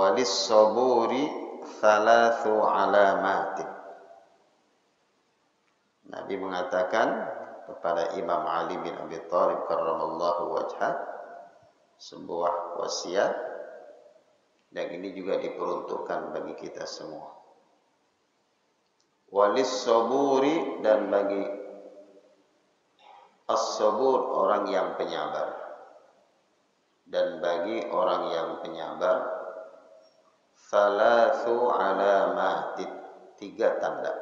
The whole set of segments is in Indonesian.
walis saburi thalathu alamatin. Nabi mengatakan kepada Imam Ali bin Abi Thalib karramallahu wajhah sebuah wasiat, dan ini juga diperuntukkan bagi kita semua. Walis saburi, dan bagi as-sabur, orang yang penyabar, dan bagi orang yang penyabar thalathu alamatin, 3 tanda.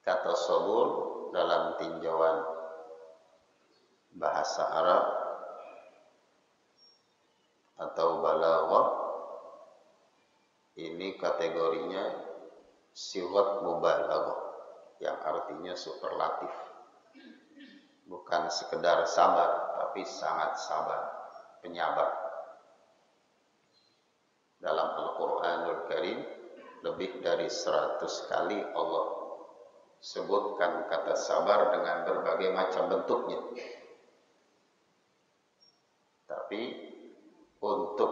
Kata sabur dalam tinjauan bahasa Arab atau balaghah ini kategorinya sigat mubalaghah, yang artinya superlatif. Bukan sekedar sabar, tapi sangat sabar, penyabar. Dalam Al-Qur'anul Karim lebih dari 100 kali Allah sebutkan kata sabar dengan berbagai macam bentuknya. Tapi untuk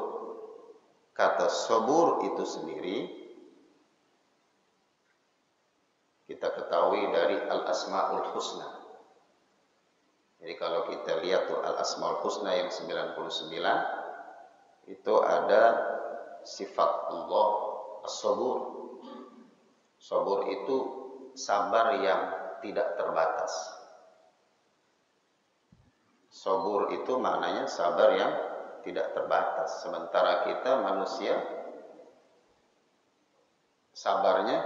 kata sabur itu sendiri kita ketahui dari Al-Asma'ul Husna. Jadi kalau kita lihat tuh Al-Asma'ul Husna yang 99, itu ada sifat Allah as-sabur. Sabur itu sabar yang tidak terbatas. Sabur itu maknanya sabar yang tidak terbatas. Sementara kita manusia sabarnya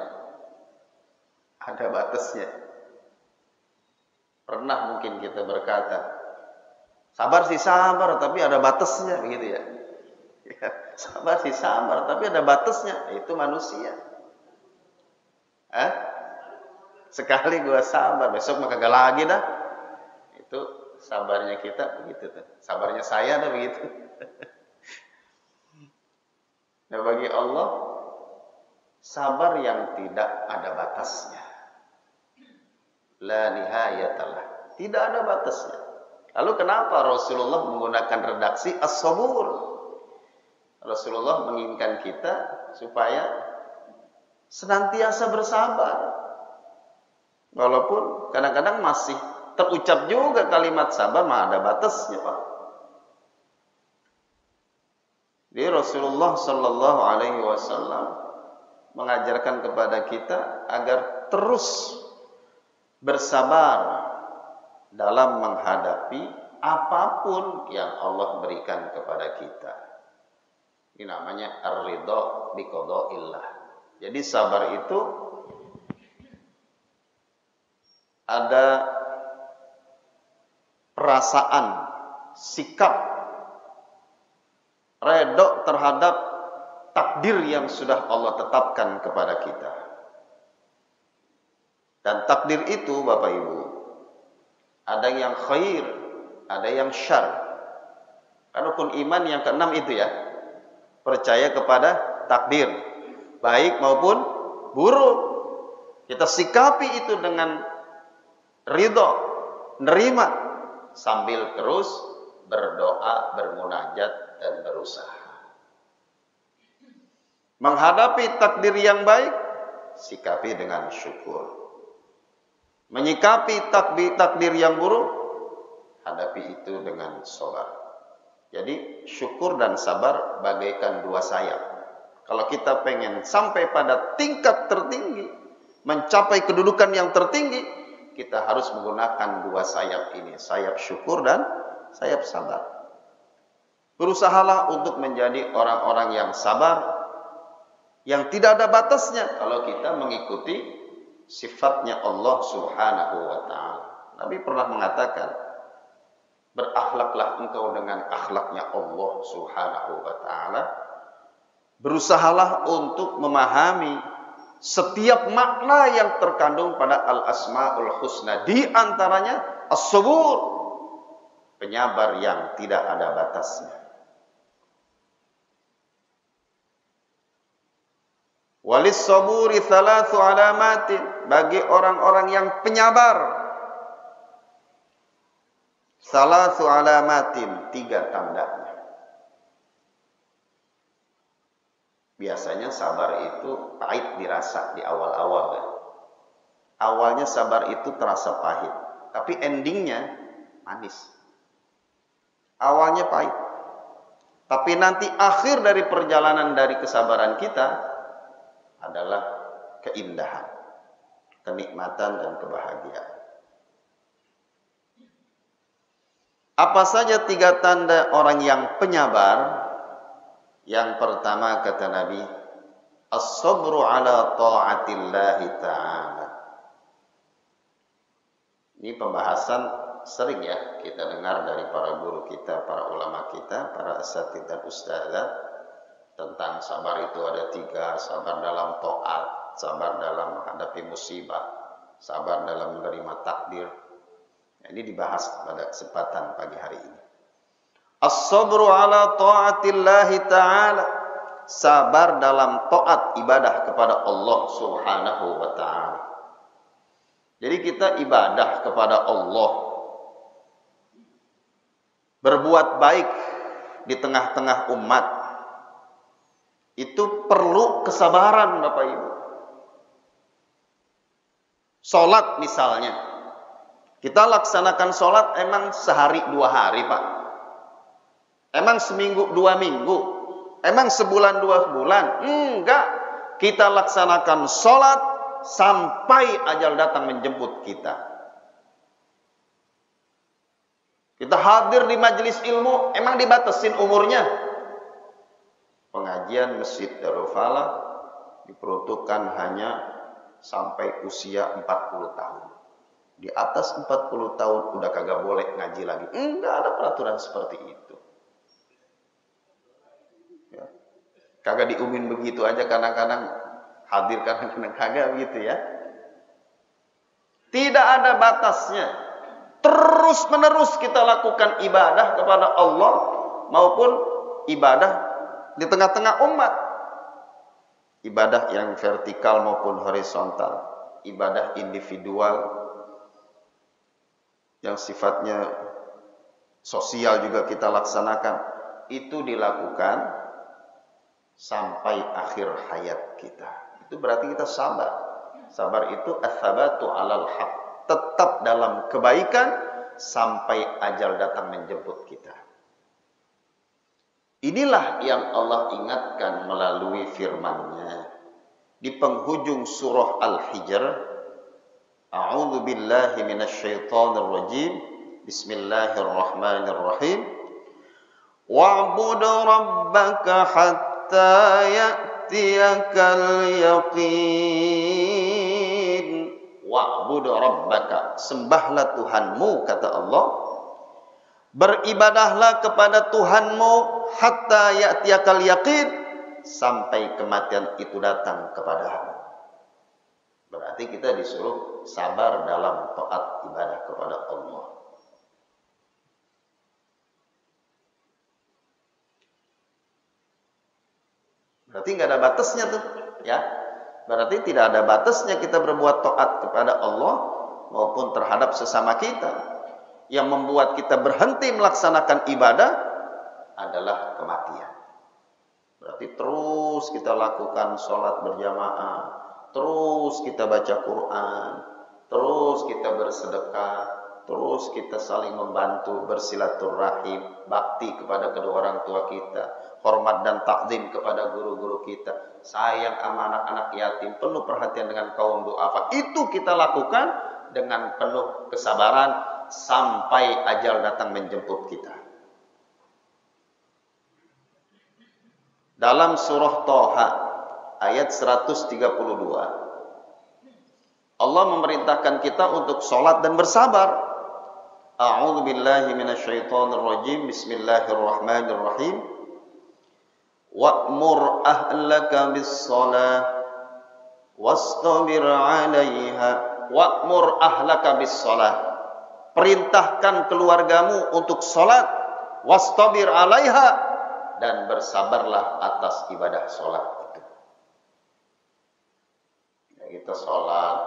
ada batasnya. Pernah mungkin kita berkata, sabar sih sabar, tapi ada batasnya, begitu ya. Sabar sih sabar, tapi ada batasnya. Itu manusia. Sekali gua sabar, besok mah kagak lagi dah. Itu sabarnya kita begitu tuh. Sabarnya saya dah begitu. Nah, bagi Allah sabar yang tidak ada batasnya. La nihayatalah. Tidak ada batasnya. Lalu kenapa Rasulullah menggunakan redaksi as-sabur? Rasulullah menginginkan kita supaya senantiasa bersabar. Walaupun kadang-kadang masih terucap juga kalimat sabar, mah ada batasnya, Pak. Jadi Rasulullah Sallallahu Alaihi Wasallam mengajarkan kepada kita agar terus bersabar dalam menghadapi apapun yang Allah berikan kepada kita. Ini namanya ar-ridha bi qada'illah. Jadi sabar itu ada perasaan, sikap redha terhadap takdir yang sudah Allah tetapkan kepada kita. Dan takdir itu Bapak Ibu, ada yang khair, ada yang syar. Kan rukun iman yang keenam itu ya, percaya kepada takdir, baik maupun buruk. Kita sikapi itu dengan ridha, nerima, sambil terus berdoa, bermunajat, dan berusaha. Menghadapi takdir yang baik, sikapi dengan syukur. Menyikapi takdir yang buruk, hadapi itu dengan sabar. Jadi syukur dan sabar bagaikan 2 sayap. Kalau kita pengen sampai pada tingkat tertinggi, mencapai kedudukan yang tertinggi, kita harus menggunakan 2 sayap ini, sayap syukur dan sayap sabar. Berusahalah untuk menjadi orang-orang yang sabar, yang tidak ada batasnya kalau kita mengikuti sifatnya Allah Subhanahu wa ta'ala. Nabi pernah mengatakan, berakhlaklah engkau dengan akhlaknya Allah Subhanahu wa ta'ala. Berusahalah untuk memahami setiap makna yang terkandung pada Al-Asma'ul Husna. Di antaranya as-sabur, penyabar yang tidak ada batasnya. Walis saburi thalathu alamatin, bagi orang-orang yang penyabar, thalathu alamatin, 3 tandanya. Biasanya sabar itu pahit dirasa di awal-awal ya. Awalnya sabar itu terasa pahit, tapi endingnya manis. Awalnya pahit, tapi nanti akhir dari perjalanan dari kesabaran kita adalah keindahan, kenikmatan dan kebahagiaan. Apa saja 3 tanda orang yang penyabar? Yang pertama kata Nabi, as-sabru ala ta'atillahi ta'ala. Ini pembahasan sering ya kita dengar dari para guru kita, para ulama kita, para asatidz dan ustadzah tentang sabar itu ada 3, sabar dalam taat, sabar dalam menghadapi musibah, sabar dalam menerima takdir. Nah, ini dibahas pada kesempatan pagi hari ini. As-sabru ala ta'atillahi ta'ala. Sabar dalam taat ibadah kepada Allah Subhanahu wa ta'ala. Jadi kita ibadah kepada Allah, berbuat baik di tengah-tengah umat, itu perlu kesabaran Bapak Ibu. Sholat misalnya, kita laksanakan sholat emang sehari 2 hari Pak? Emang seminggu 2 minggu? Emang sebulan 2 bulan? Enggak. Kita laksanakan sholat sampai ajal datang menjemput kita. Kita hadir di majelis ilmu, emang dibatasin umurnya? Pengajian Masjid Darul Falah diperuntukkan hanya sampai usia 40 tahun. Di atas 40 tahun udah kagak boleh ngaji lagi. Enggak ada peraturan seperti itu. Ya. Kagak diumumin begitu aja, kadang-kadang hadir, kadang-kadang kagak begitu ya. Tidak ada batasnya. Terus menerus kita lakukan ibadah kepada Allah maupun ibadah di tengah-tengah umat. Ibadah yang vertikal maupun horizontal, ibadah individual yang sifatnya sosial juga kita laksanakan, itu dilakukan sampai akhir hayat kita. Itu berarti kita sabar. Sabar itu ats-tsabatu 'alal haq, tetap dalam kebaikan sampai ajal datang menjemput kita. Inilah yang Allah ingatkan melalui firman-Nya di penghujung surah Al-Hijr. A'udzu billahi minasyaitonir rajim. Bismillahirrahmanirrahim. Wa'bud rabbaka hatta ya'tiyakal yaqin. Wa'bud rabbaka, sembahlah Tuhanmu kata Allah. Beribadahlah kepada Tuhanmu hatta ya'tiyakal yaqin, sampai kematian itu datang kepadamu. Berarti kita disuruh sabar dalam taat ibadah kepada Allah. Berarti nggak ada batasnya tuh, ya. Berarti tidak ada batasnya kita berbuat taat kepada Allah maupun terhadap sesama kita. Yang membuat kita berhenti melaksanakan ibadah adalah kematian. Berarti terus kita lakukan sholat berjamaah, terus kita baca Quran, terus kita bersedekah, terus kita saling membantu, bersilaturahim, bakti kepada kedua orang tua kita, hormat dan takzim kepada guru-guru kita, sayang sama anak-anak yatim, penuh perhatian dengan kaum du'afa. Itu kita lakukan dengan penuh kesabaran sampai ajal datang menjemput kita. Dalam surah Thaha ayat 132, Allah memerintahkan kita untuk sholat dan bersabar. A'udzu billahi minasyaitonir rajim. Bismillahirrahmanirrahim. Wa'mur ahlaka bis-shalah wastabir 'alaiha. Wa'mur ahlaka bis-shalah. Perintahkan keluargamu untuk sholat, wastabir 'alaiha, dan bersabarlah atas ibadah sholat itu. Ya, kita sholat,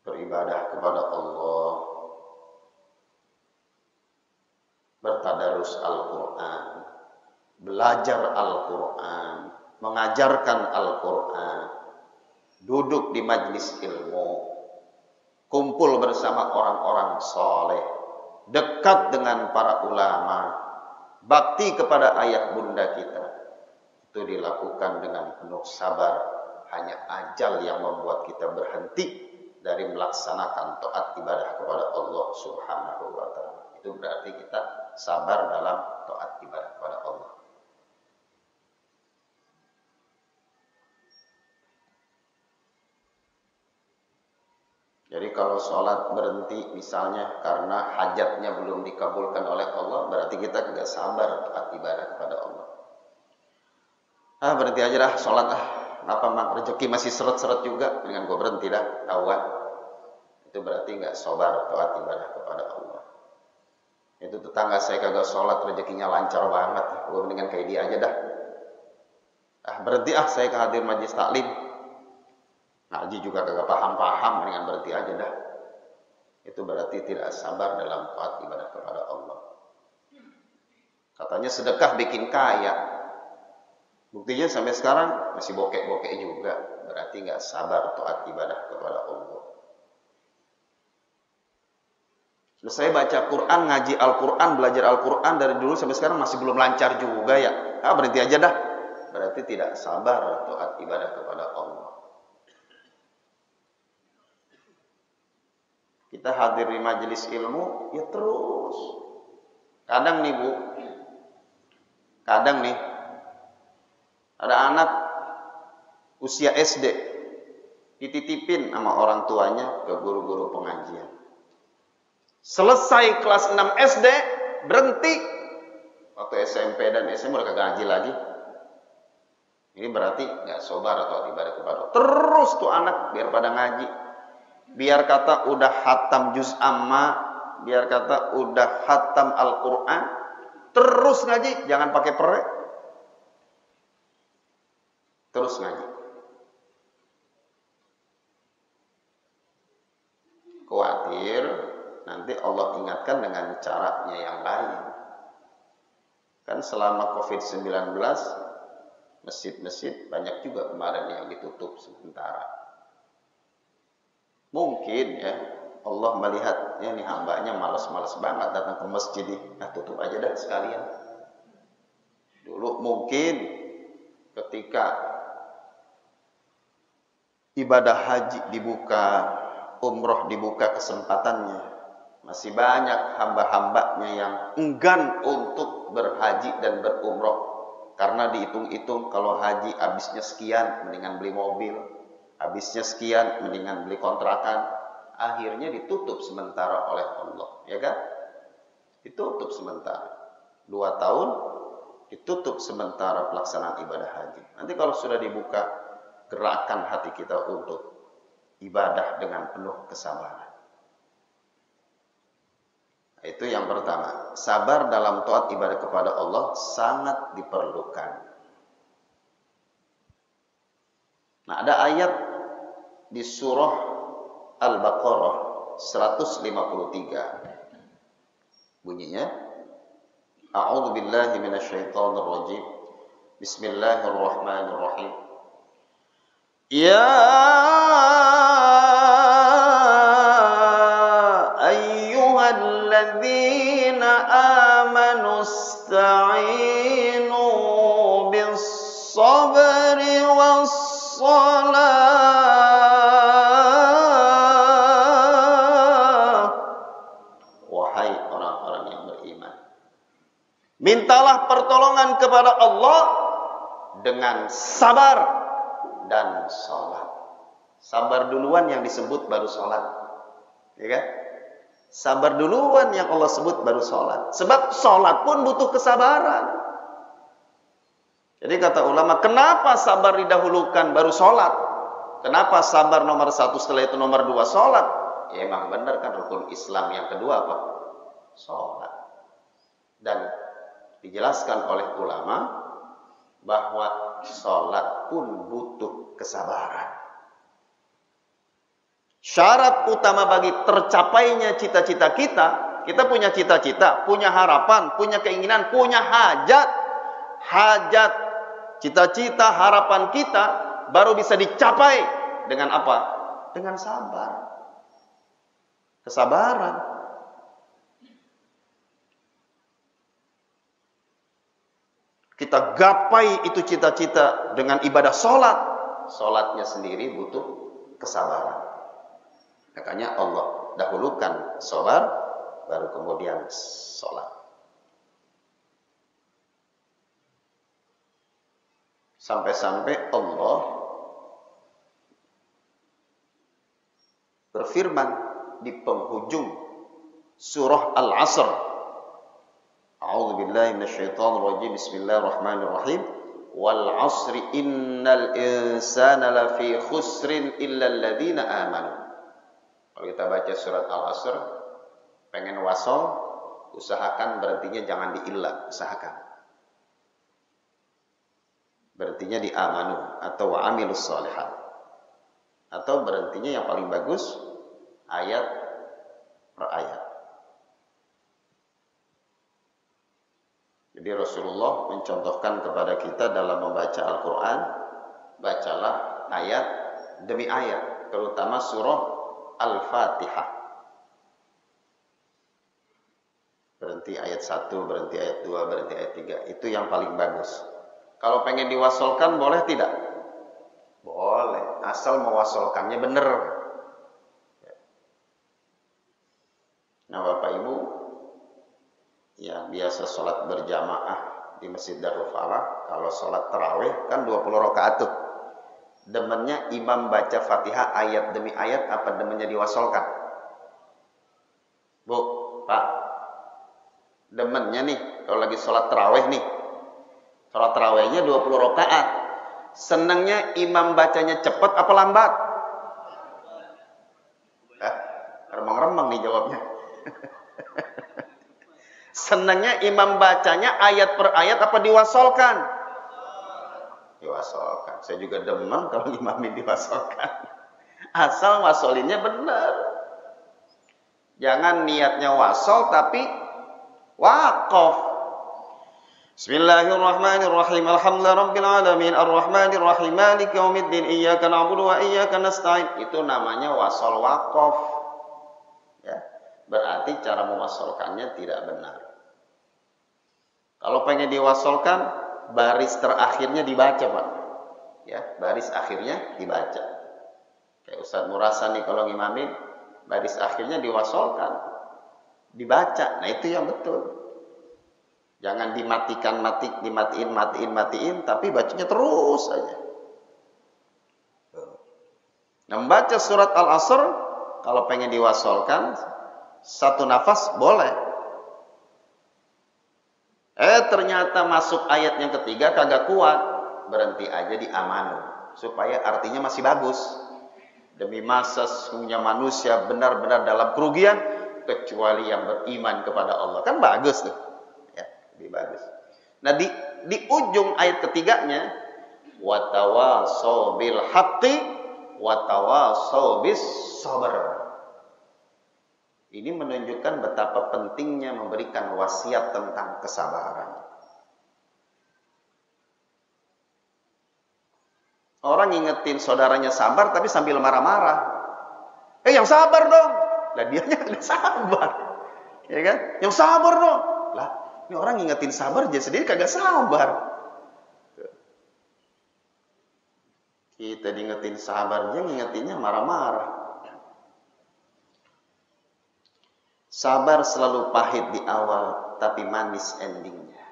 beribadah kepada Allah, bertadarus Al-Quran, belajar Al-Quran, mengajarkan Al-Quran, duduk di majlis ilmu, kumpul bersama orang-orang soleh, dekat dengan para ulama, bakti kepada ayah bunda kita, itu dilakukan dengan penuh sabar. Hanya ajal yang membuat kita berhenti dari melaksanakan taat ibadah kepada Allah Subhanahu wa Ta'ala. Itu berarti kita sabar dalam taat ibadah kepada Allah. Jadi kalau sholat berhenti misalnya karena hajatnya belum dikabulkan oleh Allah, berarti kita tidak sabar taat ibadah kepada Allah. Berhenti aja dah sholat Kenapa mak rezeki masih seret-seret juga, dengan gue berhenti dah kawan. Itu berarti nggak sabar taat ibadah kepada Allah. Itu tetangga saya kagak sholat, rezekinya lancar banget, gue mendingan kayak dia aja dah. Berhenti saya kehadir majlis taklim, ngaji juga kagak paham-paham, mendingan berhenti aja dah. Itu berarti tidak sabar dalam taat ibadah kepada Allah. Katanya sedekah bikin kaya, buktinya sampai sekarang masih bokek-bokek juga, berarti nggak sabar taat ibadah kepada Allah. Saya baca Quran, ngaji Al-Quran, belajar Al-Quran dari dulu sampai sekarang masih belum lancar juga ya. Berhenti aja dah. Berarti tidak sabar taat ibadah kepada Allah. Kita hadir di majelis ilmu, ya terus. Kadang nih Bu, ada anak usia SD dititipin sama orang tuanya ke guru-guru pengajian. Selesai kelas 6 SD, berhenti. Waktu SMP dan SMA udah kagak ngaji lagi. Ini berarti nggak sabar atau ibadah kepada Allah. Terus tuh anak biar pada ngaji. Biar kata udah hatam juz amma, biar kata udah hatam Al-Quran, terus ngaji, jangan pakai perek. Terus ngaji. Khawatir nanti Allah ingatkan dengan caranya yang lain. Kan selama COVID-19 masjid-masjid banyak juga kemarin yang ditutup sementara. Mungkin ya Allah melihat ini hambanya malas-malas banget datang ke masjid, tutup aja dah sekalian. Dulu mungkin ketika ibadah haji dibuka, umroh dibuka kesempatannya, masih banyak hamba-hambanya yang enggan untuk berhaji dan berumroh. Karena dihitung-hitung kalau haji habisnya sekian, mendingan beli mobil. Habisnya sekian, mendingan beli kontrakan. Akhirnya ditutup sementara oleh Allah. Ya kan? Ditutup sementara. 2 tahun, ditutup sementara pelaksanaan ibadah haji. Nanti kalau sudah dibuka, gerakan hati kita untuk ibadah dengan penuh kesabaran. Itu yang pertama. Sabar dalam taat ibadah kepada Allah sangat diperlukan. Nah, ada ayat di surah Al-Baqarah 153. Bunyinya, A'udzu billahi minasyaitonir rajim. Bismillahirrahmanirrahim. Ya ayyuhalladzina amanu ista'inu bis-sabri was-salah. Wahai orang-orang yang beriman, mintalah pertolongan kepada Allah dengan sabar dan sholat. Sabar duluan yang disebut baru sholat, ya kan? Sabar duluan yang Allah sebut baru sholat. Sebab sholat pun butuh kesabaran. Jadi kata ulama, kenapa sabar didahulukan baru sholat? Kenapa sabar nomor 1, setelah itu nomor 2 sholat? Ya emang benar kan, rukun Islam yang kedua apa? Sholat. Dan dijelaskan oleh ulama bahwa sholat pun butuh kesabaran. Syarat utama bagi tercapainya cita-cita kita punya cita-cita, punya harapan, punya keinginan, punya hajat. hajat, cita-cita, harapan kita baru bisa dicapai dengan apa? Dengan sabar. Kesabaran. Kita gapai itu cita-cita dengan ibadah sholat. Sholatnya sendiri butuh kesabaran. Makanya Allah dahulukan sabar, baru kemudian sholat. Sampai-sampai Allah berfirman di penghujung surah Al-Asr. A'udzu billahi minasyaitonir rajim. Bismillahirrahmanirrahim. Wal 'asri innal insana lafi khusrin illa alladziina aamanu. Kalau kita baca surat Al-Asr, pengen wasol, usahakan berhentinya jangan di illa, usahakan. Berhentinya di amanu atau wa amilus shalihat. Atau berhentinya yang paling bagus ayat per ayat. Jadi Rasulullah mencontohkan kepada kita dalam membaca Al-Quran, bacalah ayat demi ayat, terutama surah Al-Fatihah. Berhenti ayat 1, berhenti ayat 2, berhenti ayat 3. Itu yang paling bagus. Kalau pengen diwasolkan boleh tidak? Boleh, asal mewasolkannya benar. Nah Bapak Ibu, yang biasa sholat berjamaah di Masjid Darul Falah, kalau sholat tarawih kan 20 rakaat tuh. Demennya imam baca Fatihah ayat demi ayat, apa demennya diwasolkan? Bu, Pak, demennya nih kalau lagi sholat tarawih nih, sholat tarawihnya 20 rakaat, senangnya imam bacanya cepat apa lambat? Remang-remang nih jawabnya. Senangnya imam bacanya ayat per ayat apa diwasolkan? Diwasolkan. Saya juga demen kalau imamin diwasolkan. Asal wasolinnya benar. Jangan niatnya wasol tapi waqaf. Bismillahirrahmanirrahim. Alhamdulillahirabbil alamin arrahmanir rahim maliki yaumiddin iyyaka na'budu wa iyyaka nasta'in. Itu namanya wasol waqaf. Ya. Berarti cara mewasolkannya tidak benar. Kalau pengen diwasolkan, baris terakhirnya dibaca, Pak. Ya, baris akhirnya dibaca. Kayak Ustaz Murasa nih kalau ngimamin, baris akhirnya diwasolkan, dibaca. Nah itu yang betul. Jangan dimatiin, tapi bacanya terus aja. Nah, membaca surat Al-Asr, kalau pengen diwasolkan, satu nafas boleh. Ternyata masuk ayat yang ketiga kagak kuat, berhenti aja di amanu supaya artinya masih bagus. Demi masa sesungguhnya manusia benar-benar dalam kerugian kecuali yang beriman kepada Allah. Kan bagus tuh. Ya, lebih bagus. Nah, di ujung ayat ketiganya watawasau bil haqqi watawasau bis sabr. Ini menunjukkan betapa pentingnya memberikan wasiat tentang kesabaran. Orang ngingetin saudaranya sabar tapi sambil marah-marah. Yang sabar dong. Lah dianya tidak sabar. Ya kan? Yang sabar dong. Lah, ini orang ngingetin sabar dia sendiri kagak sabar. Kita diingetin sabar, dia ngingetinnya marah-marah. Sabar selalu pahit di awal, tapi manis endingnya.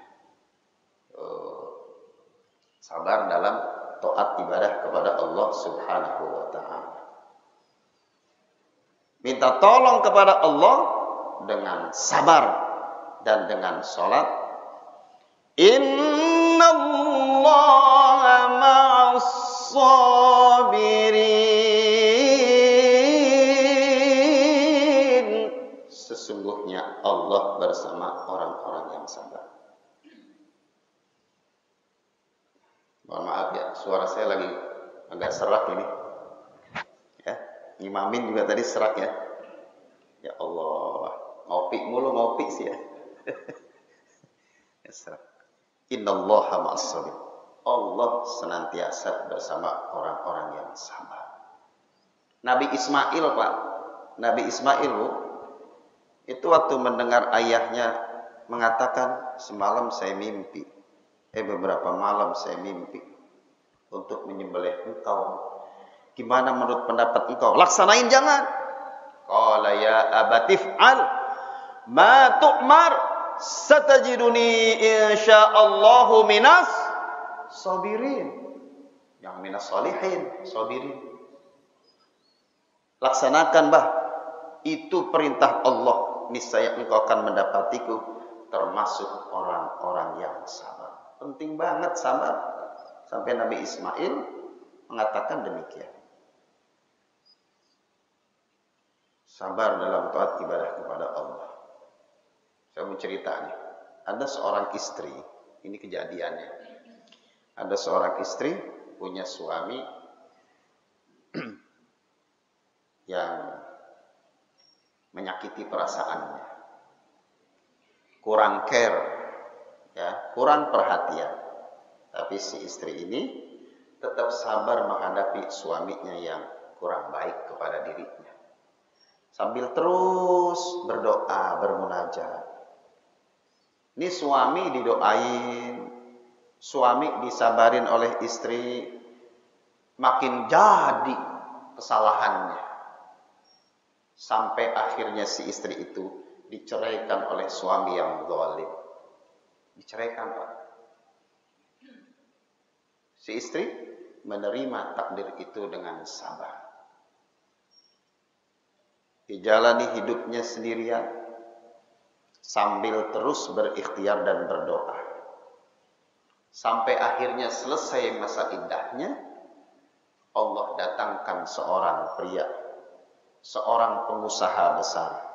Sabar dalam taat ibadah kepada Allah Subhanahu wa ta'ala. Minta tolong kepada Allah dengan sabar dan dengan sholat. Innallaha ma'as sabirin. Sesungguhnya Allah bersama orang-orang yang sabar. Mohon maaf ya, suara saya lagi agak serak ini. Ya, ngimamin juga tadi serak ya. Ya Allah, ngopi mulu ngopi sih ya. Ya serak. Innallaha ma'as sabir. Allah senantiasa bersama orang-orang yang sabar. Nabi Ismail, Pak. Nabi Ismail, Bu, itu waktu mendengar ayahnya mengatakan, semalam saya mimpi. Beberapa malam saya mimpi untuk menyembelih engkau. Gimana menurut pendapat engkau? Laksanain jangan. Qala ya abatif al ma tu'mar satajiduni insyaallahu minas sabirin. Yang minas salihin, sabirin. Laksanakan, Bah. Itu perintah Allah. Niscaya engkau akan mendapatiku termasuk orang-orang yang sabar. Penting banget sabar. Sampai Nabi Ismail mengatakan demikian. Sabar dalam taat ibadah kepada Allah. Saya mau cerita nih. Ada seorang istri, ini kejadiannya. Ada seorang istri punya suami yang menyakiti perasaannya. Kurang care, ya, kurang perhatian. Tapi si istri ini tetap sabar menghadapi suaminya yang kurang baik kepada dirinya. Sambil terus berdoa, bermunajat. Ini suami didoain, suami disabarin oleh istri, makin jadi kesalahannya. Sampai akhirnya si istri itu diceraikan oleh suami yang zalim. Diceraikan, Pak. Si istri menerima takdir itu dengan sabar. Dijalani hidupnya sendirian sambil terus berikhtiar dan berdoa. Sampai akhirnya selesai masa indahnya, Allah datangkan seorang pria, seorang pengusaha besar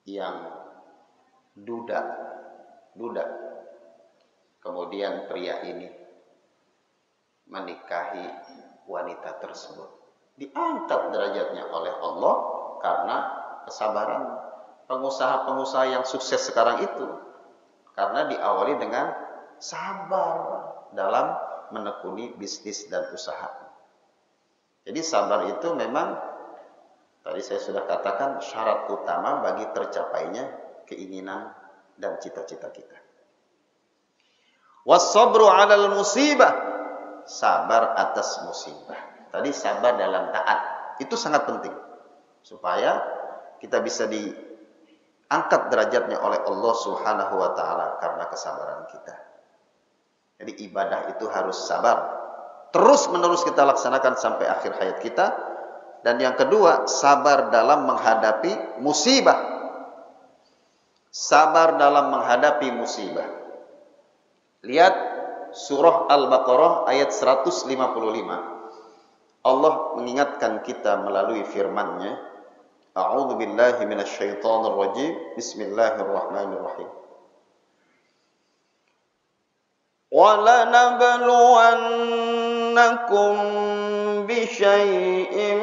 yang duda. Kemudian pria ini menikahi wanita tersebut. Diangkat derajatnya oleh Allah karena kesabaran pengusaha-pengusaha yang sukses sekarang itu. Karena diawali dengan sabar dalam menekuni bisnis dan usaha. Jadi sabar itu memang tadi saya sudah katakan syarat utama bagi tercapainya keinginan dan cita-cita kita. Was-sabru 'alal musibah, sabar atas musibah. Tadi sabar dalam taat, itu sangat penting supaya kita bisa diangkat derajatnya oleh Allah Subhanahu wa taala karena kesabaran kita. Jadi ibadah itu harus sabar. Terus-menerus kita laksanakan sampai akhir hayat kita. Dan yang kedua, sabar dalam menghadapi musibah. Sabar dalam menghadapi musibah. Lihat surah Al-Baqarah ayat 155. Allah mengingatkan kita melalui firman-Nya. A'udzu billahi minasyaitonir rajim. Bismillahirrahmanirrahim. Wa lanabluwannakum bisyai'in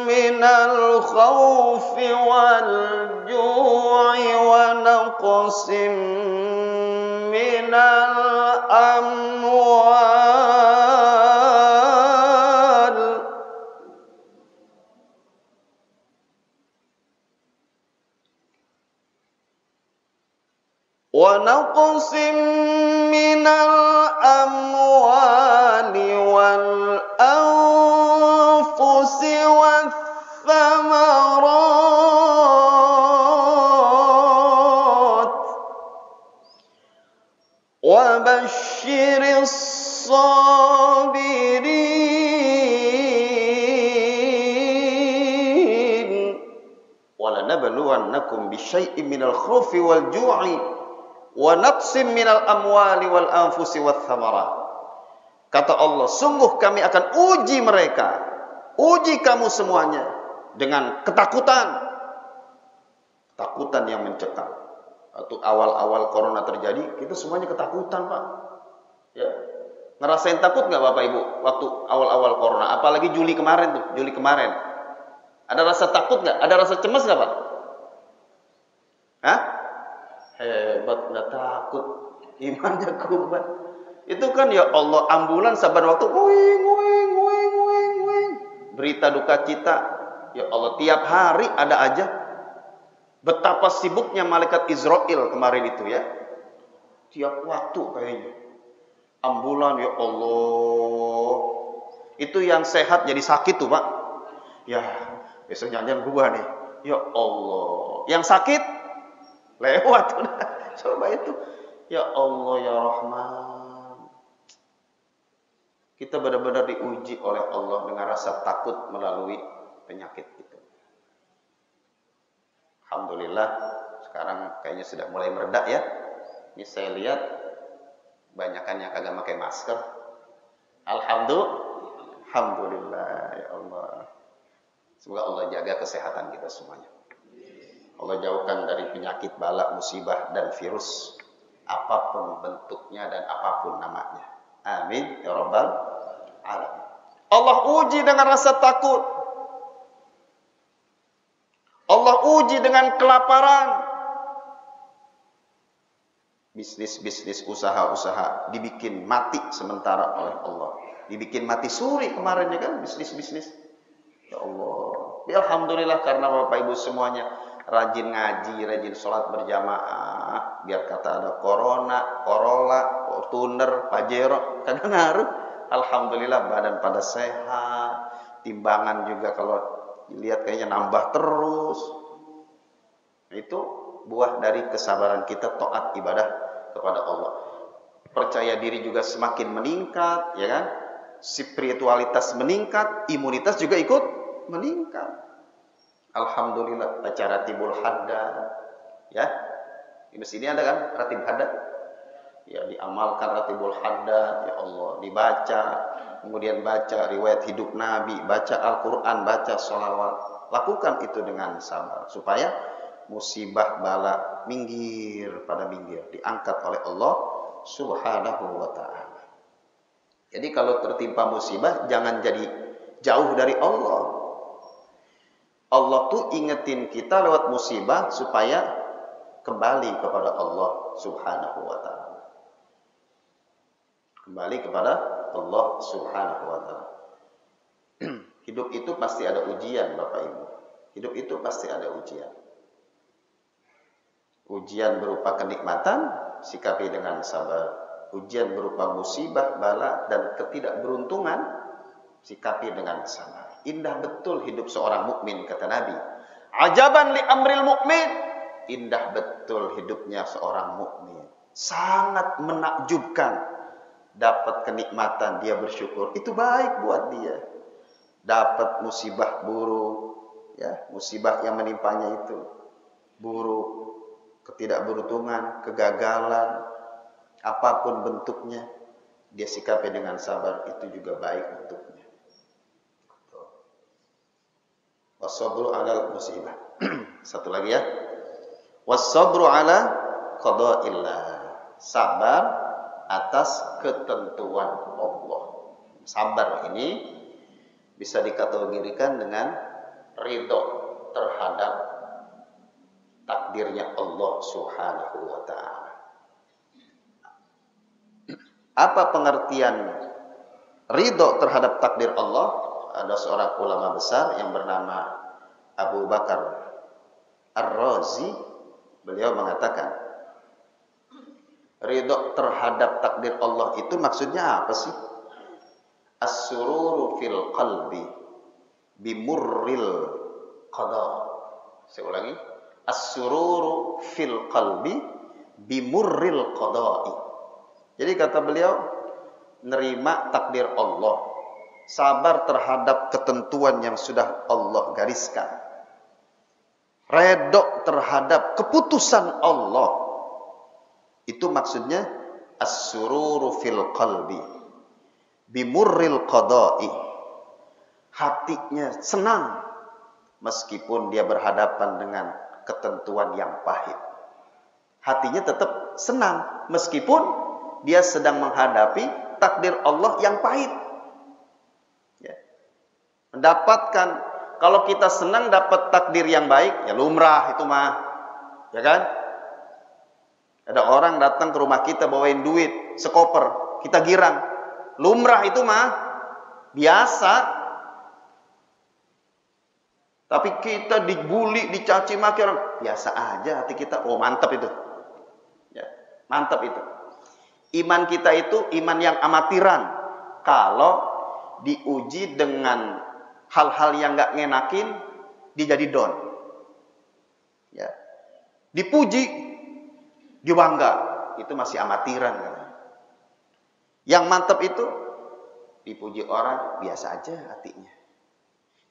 minal khawfi wal ju'i wa naqsim minal amwal wa naqsim minal amwali wal anfusi wath thamarat wa basyiris sabirin wa lanabluwannakum bisyai'in minal khawfi wal ju'i wa naqsim minal amwali wal anfusi wath thamarat. Kata Allah, sungguh kami akan uji mereka, uji kamu semuanya dengan ketakutan yang mencekam. Waktu awal-awal corona terjadi, kita semuanya ketakutan, Pak. Ya. Ngerasain takut nggak Bapak Ibu waktu awal-awal corona? Apalagi Juli kemarin. Ada rasa takut nggak? Ada rasa cemas nggak, Pak? Hah? Hebat, nggak takut, imannya kuat. Itu kan ya Allah, ambulan saban waktu, nguing, nguing, nguing, nguing, nguing. Berita duka cita, ya Allah, tiap hari ada aja. Betapa sibuknya malaikat Israel kemarin itu ya. Tiap waktu kayaknya. Ambulan, ya Allah. Itu yang sehat jadi sakit tuh Pak. Ya, besok jangan gua nih. Ya Allah. Yang sakit, lewat udah. Coba itu. Ya Allah, ya Rahman. Kita benar-benar diuji oleh Allah dengan rasa takut melalui penyakit itu. Alhamdulillah, sekarang kayaknya sudah mulai meredak ya. Ini saya lihat banyakan yang kagak pakai masker. Alhamdulillah ya Allah. Semoga Allah jaga kesehatan kita semuanya. Allah jauhkan dari penyakit, bala, musibah dan virus apapun bentuknya dan apapun namanya. Amin ya rabbal alamin. Allah uji dengan rasa takut. Allah uji dengan kelaparan. Bisnis-bisnis, usaha-usaha dibikin mati sementara oleh Allah. Dibikin mati suri kemarin ya kan, bisnis-bisnis. Ya Allah. Ya Alhamdulillah karena Bapak Ibu semuanya rajin ngaji, rajin sholat berjamaah. Biar kata ada corona, Corolla, Fortuner, Pajero, kagak ngaruh. Alhamdulillah badan pada sehat. Timbangan juga kalau lihat kayaknya nambah terus. Itu buah dari kesabaran kita taat ibadah kepada Allah. Percaya diri juga semakin meningkat, ya kan? Spiritualitas meningkat, imunitas juga ikut meningkat. Alhamdulillah baca Ratibul Haddad, ya. Di sini ada kan Ratib Haddad? Ya diamalkan Ratibul Haddad, ya Allah, dibaca. Kemudian baca riwayat hidup Nabi, baca Al-Quran, baca sholawat. Lakukan itu dengan sabar. Supaya musibah bala minggir pada minggir. Diangkat oleh Allah subhanahu wa ta'ala. Jadi kalau tertimpa musibah, jangan jadi jauh dari Allah. Allah tuh ingetin kita lewat musibah supaya kembali kepada Allah subhanahu wa ta'ala. Kembali kepada Allah subhanahu wa ta'ala. Hidup itu pasti ada ujian Bapak Ibu. Hidup itu pasti ada ujian. Ujian berupa kenikmatan, sikapi dengan sabar. Ujian berupa musibah, bala, dan ketidakberuntungan, sikapi dengan sabar. Indah betul hidup seorang mukmin kata Nabi. Ajaban li amril mukmin. Indah betul hidupnya seorang mukmin. Sangat menakjubkan. Dapat kenikmatan, dia bersyukur. Itu baik buat dia. Dapat musibah buruk, ya, musibah yang menimpanya itu buruk, ketidakberuntungan, kegagalan, apapun bentuknya, dia sikapi dengan sabar, itu juga baik untuknya. Wasabru ala musibah. Satu lagi ya. Wasabru ala qada'illah. Sabar atas ketentuan Allah. Sabar ini bisa dikategorikan dengan ridho terhadap takdirnya Allah subhanahu wa ta'ala. Apa pengertian ridho terhadap takdir Allah? Ada seorang ulama besar yang bernama Abu Bakar Ar-Razi. Beliau mengatakan, ridho terhadap takdir Allah itu maksudnya apa sih? As-sururu fil qalbi bimurril qada. Saya ulangi. As-sururu fil qalbi bimurril qada'i. Jadi kata beliau, nerima takdir Allah, sabar terhadap ketentuan yang sudah Allah gariskan, redha terhadap keputusan Allah. Itu maksudnya as-sururu fil qalbi bimurril qada'i. Hatinya senang meskipun dia berhadapan dengan ketentuan yang pahit. Hatinya tetap senang meskipun dia sedang menghadapi takdir Allah yang pahit. Ya. Mendapatkan, kalau kita senang dapat takdir yang baik, ya lumrah itu mah. Ya kan? Ada orang datang ke rumah kita bawain duit sekoper, kita girang. Lumrah itu mah biasa. Tapi kita dibully, dicaci maki orang, biasa aja hati kita. Oh, mantap itu. Ya, mantap itu. Iman kita itu iman yang amatiran. Kalau diuji dengan hal-hal yang nggak ngenakin, dia jadi down. Ya. Dipuji, dia bangga. Itu masih amatiran. Yang mantap itu, dipuji orang, biasa aja hatinya.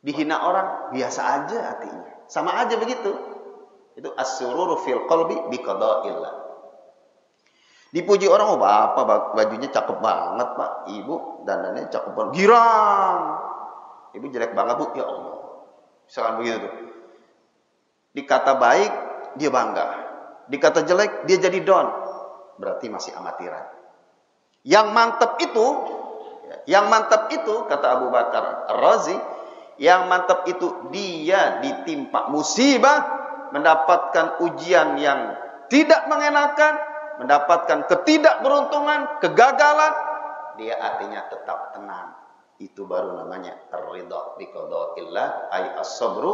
Dihina orang, biasa aja hatinya. Sama aja begitu. Itu as-sururu fil qalbi biqada'illah. Dipuji orang, oh bapak bajunya cakep banget pak, ibu dandannya cakep banget, girang. Ibu jelek banget bu, ya Allah. Misalkan begitu tuh. Dikata baik, dia bangga. Dikata jelek, dia jadi down. Berarti masih amatiran. Yang mantap itu kata Abu Bakar Ar-Razi, yang mantap itu dia ditimpa musibah, mendapatkan ujian yang tidak mengenakan, mendapatkan ketidakberuntungan, kegagalan, dia artinya tetap tenang. Itu baru namanya ar-ridha bi qada'illah, ay as-sabru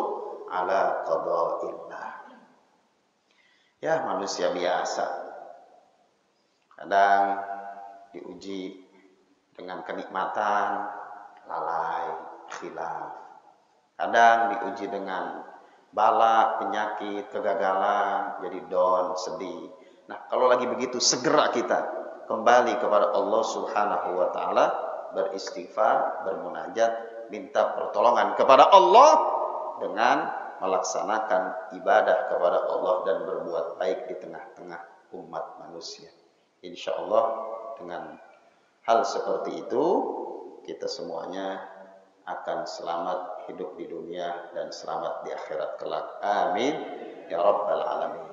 ala qada'illah. Ya, manusia biasa. Kadang diuji dengan kenikmatan, lalai, khilaf. Kadang diuji dengan bala, penyakit, kegagalan, jadi down, sedih. Nah, kalau lagi begitu, segera kita kembali kepada Allah Subhanahu wa Ta'ala, beristighfar, bermunajat, minta pertolongan kepada Allah dengan melaksanakan ibadah kepada Allah dan berbuat baik di tengah-tengah umat manusia. Insya Allah dengan hal seperti itu, kita semuanya akan selamat hidup di dunia dan selamat di akhirat kelak. Amin ya rabbal alamin.